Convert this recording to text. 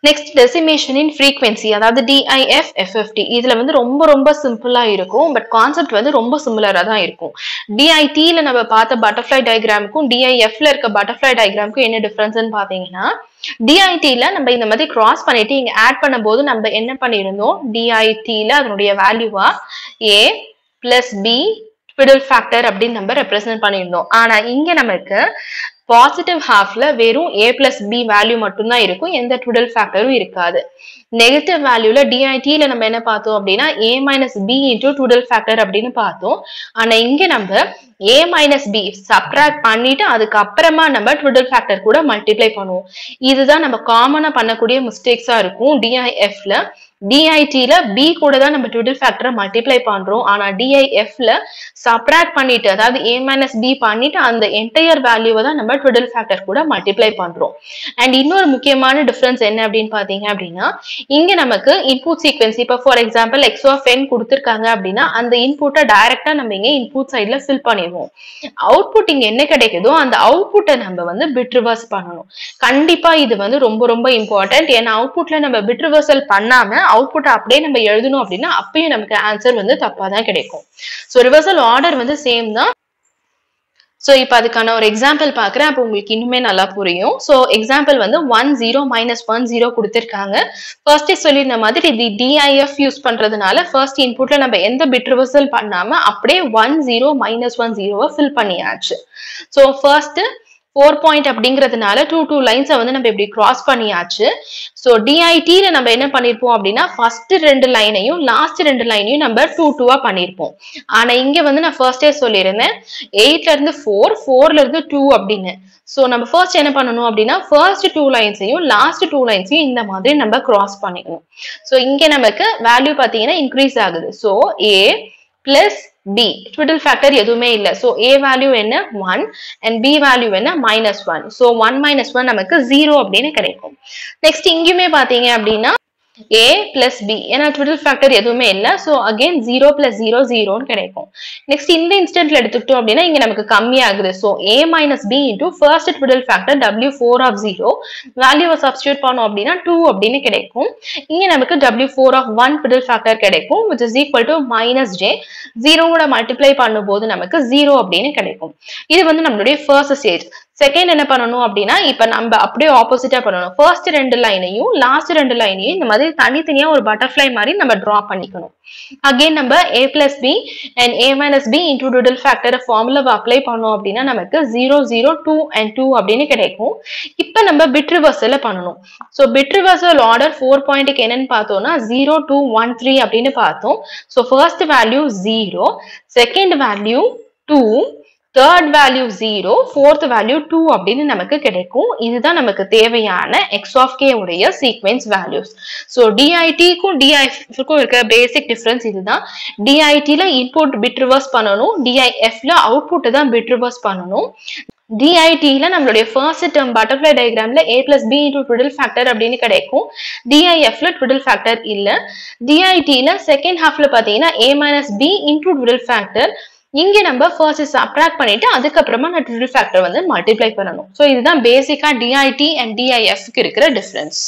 Next, decimation in frequency, அதாவது DIF, FFT. இதுல வந்து ரொம்ப சிம்பிளா இருக்கும், பட் கான்செப்ட் வந்து ரொம்ப சிமிலரா தான் இருக்கும். DIT ல நம்ம பார்த்த பட்டர்ஃப்ளை டயக்ராமுக்கும் DIF ல இருக்க பட்டர்ஃப்ளை டயக்ராமுக்கும் என்ன டிஃபரன்ஸ்னு பாத்தீங்கன்னா, DIT ல நம்ம இந்த மாதிரி கிராஸ் பண்ணிட்டு இங்க ஆட் பண்ணும்போது நம்ம என்ன பண்ணிருந்தோம், DIT ல அதனுடைய வேல்யூவா A plus B twiddle factor அப்படின்னு நம்ம ரெப்ரசென்ட் பண்ணிருந்தோம். ஆனா இங்க நமக்கு பாசிட்டிவ் ஹாஃப்ல வெறும் a plus b வேல்யூ மட்டும்தான் இருக்கும், எந்த twiddle factorம் இருக்காது. நெகட்டிவ் வேல்யூல DIT ல நம்ம என்ன பார்த்தோம் அப்படின்னா a minus b into twiddle factor அப்படின்னு பார்த்தோம். ஆனா இங்க நம்ம a minus b சப்ட்ராக்ட் பண்ணிட்டு அதுக்கு அப்புறமா நம்ம twiddle factor கூட மல்டிப்ளை பண்ணுவோம். இதுதான் நம்ம காமனா பண்ணக்கூடிய மிஸ்டேக்ஸா இருக்கும் DIF ல. DIT ல b கூட தான் நம்ம twiddle factor மல்டிப்ளை பண்றோம். ஆனா DIF ல சப்ட்ராக்ட் பண்ணிட்டு, அதாவது a minus b பண்ணிட்டு அந்த என்டையர் வேல்யூவை தான் நம்ம twiddle factor கூட மல்டிப்ளை பண்றோம். அண்ட் இன்னொரு முக்கியமான டிஃபரன்ஸ் என்ன அப்படின்னு பாத்தீங்க அப்படின்னா, இங்க நமக்கு இன்புட் சீக்வென்ஸ், இப்ப for example x of n கொடுத்திருக்காங்க அப்படின்னா அந்த இன்புட்டை டைரக்டா நம்ம இங்க இன்புட் சைட்ல ஃபில் பண்ணிடுவோம். அவுட்புட் இங்க என்ன கிடைக்குதோ அந்த அவுட்புட்டை நம்ம வந்து பிட் ரிவர்ஸ் பண்ணணும். கண்டிப்பா இது வந்து ரொம்ப இம்பார்ட்டன்ட். ஏன்னா அவுட்புட்ல நம்ம பிட் ரிவர்சல் பண்ணாம அவுட்புட் அப்படியே நம்ம எழுதணும் அப்படின்னா அப்பயும் நமக்கு ஆன்சர் வந்து தப்பா தான் கிடைக்கும். சோ ரிவர்சல் ஆர்டர் வந்து சேம் தான். சோ இப்ப அதுக்கான ஒரு எக்ஸாம்பிள் பாக்குறேன், அப்ப உங்களுக்கு இன்னுமே நல்லா புரியும். சோ எக்ஸாம்பிள் வந்து 1 0 minus 1 0 கொடுத்திருக்காங்க. ஃபர்ஸ்ட் சொல்லிருந்த மாதிரி இது DIF யூஸ் பண்றதுனால ஃபர்ஸ்ட் இன்புட்ல நம்ம எந்த பிட் ரிவர்சல் பண்ணாம அப்படியே 1 0 minus 1 0 ஃபில் பண்ணியாச்சு. சோ ஃபர்ஸ்ட் 4 பாயிண்ட் அப்படிங்கிறதுனால 2 லைன்ஸை வந்து நம்ம இப்படி கிராஸ் பண்ணியாச்சு. ஸோ DIT ல நம்ம என்ன பண்ணிருப்போம் அப்படின்னா ஃபர்ஸ்ட் 2 லைனையும் லாஸ்ட் 2 லைனையும் நம்ம 2 பண்ணிருப்போம். ஆனா இங்க வந்து நான் ஃபர்ஸ்டே சொல்லியிருந்தேன் 8ல இருந்து 4ல இருந்து 2 அப்படின்னு. ஸோ நம்ம ஃபர்ஸ்ட் என்ன பண்ணணும் அப்படின்னா ஃபர்ஸ்ட் 2 லைன்ஸையும் லாஸ்ட் 2 லைன்ஸையும் இந்த மாதிரி நம்ம கிராஸ் பண்ணிக்கணும். ஸோ இங்க நமக்கு வேல்யூ பார்த்தீங்கன்னா இன்க்ரீஸ் ஆகுது. So A plus B twiddle factor எதுவுமே இல்ல. So A வேல்யூ என்ன 1 and B வேல்யூ என்ன -1. So 1 minus 1 நமக்கு 0 அப்படின்னு கிடைக்கும். நெக்ஸ்ட் இங்கேயுமே பாத்தீங்க அப்படின்னா A plus B, ஏன்னா twiddle factor எதுவுமே இல்ல. So again 0 plus 0 0 கிடைக்கும். நெக்ஸ்ட் இந்த இன்ஸ்டன்ட்ல எடுத்துக்கிட்டோம் அப்படின்னா இங்க நமக்கு கம்மி ஆகுது. So A minus B into first twiddle factor W4 of 0 வேல்யூவை சப்ஸ்டிட்யூட் பண்ணோம் அப்படின்னா 2 அப்படின்னு கிடைக்கும். இங்க நமக்கு W4 of 1 twiddle factor கிடைக்கும், which is equal to minus J. 0 கூட மல்டிப்ளை பண்ணும்போது நமக்கு 0 அப்படின்னு கிடைக்கும். இது வந்து நம்மளுடைய ஃபர்ஸ்ட் ஸ்டேஜ். செகண்ட் என்ன பண்ணணும் அப்படின்னா இப்ப நம்ம அப்படியே ஆப்போசிட்டா பண்ணணும். ஃபர்ஸ்ட் 2 லைனையும் லாஸ்ட் 2 லைனையும் இந்த மாதிரி தனித்தனியா ஒரு பட்டர்ஃப்ளை மாதிரி நம்ம டிரா பண்ணிக்கணும். அகைன் நம்ம A plus B and A minus B into twiddle factor ஃபார்முலாவை அப்ளை பண்ணோம் அப்படின்னா நமக்கு 0 0 2 and 2 அப்படின்னு கிடைக்கும். இப்ப நம்ம பிட் ரிவர்சல் பண்ணணும். ஸோ பிட் ரிவர்சல் ஆர்டர் 4 பாயிண்ட்டுக்கு என்னன்னு பார்த்தோம்னா 0 2 1 3 அப்படின்னு பார்த்தோம். So first value 0, second value 2, third value 0, fourth value 2 அப்படின்னு நமக்கு கிடைக்கும். இதுதான் நமக்கு தேவையான x of k உடைய சீக்வென்ஸ் வேல்யூஸ். ஸோ DIT-க்கும் DIF-க்கும் இருக்க பேசிக் டிஃபரன்ஸ் இதுதான். DIT-ல இன்புட் பிட் ரிவர்ஸ் பண்ணணும், DIF-ல அவுட்புட் தான் பிட் ரிவர்ஸ் பண்ணணும். DIT-ல நம்மளுடைய ஃபர்ஸ்ட் டேர்ம் பட்டர்ஃப்ளை டயக்ராம்ல A plus B into twiddle factor அப்படின்னு கிடைக்கும். DIF-ல twiddle factor இல்ல. DIT-ல செகண்ட் ஹாஃப்ல பாத்தீங்கன்னா A minus B into twiddle factor. இங்க நம்ம ஃபர்ஸ்ட் சப்ட்ராக்ட் பண்ணிட்டு அதுக்கப்புறமா நான் twiddle factor வந்து மல்டிப்ளை பண்ணணும். ஸோ இதுதான் பேசிக்கா DIT and DIF-க்கு இருக்கிற டிஃபரன்ஸ்.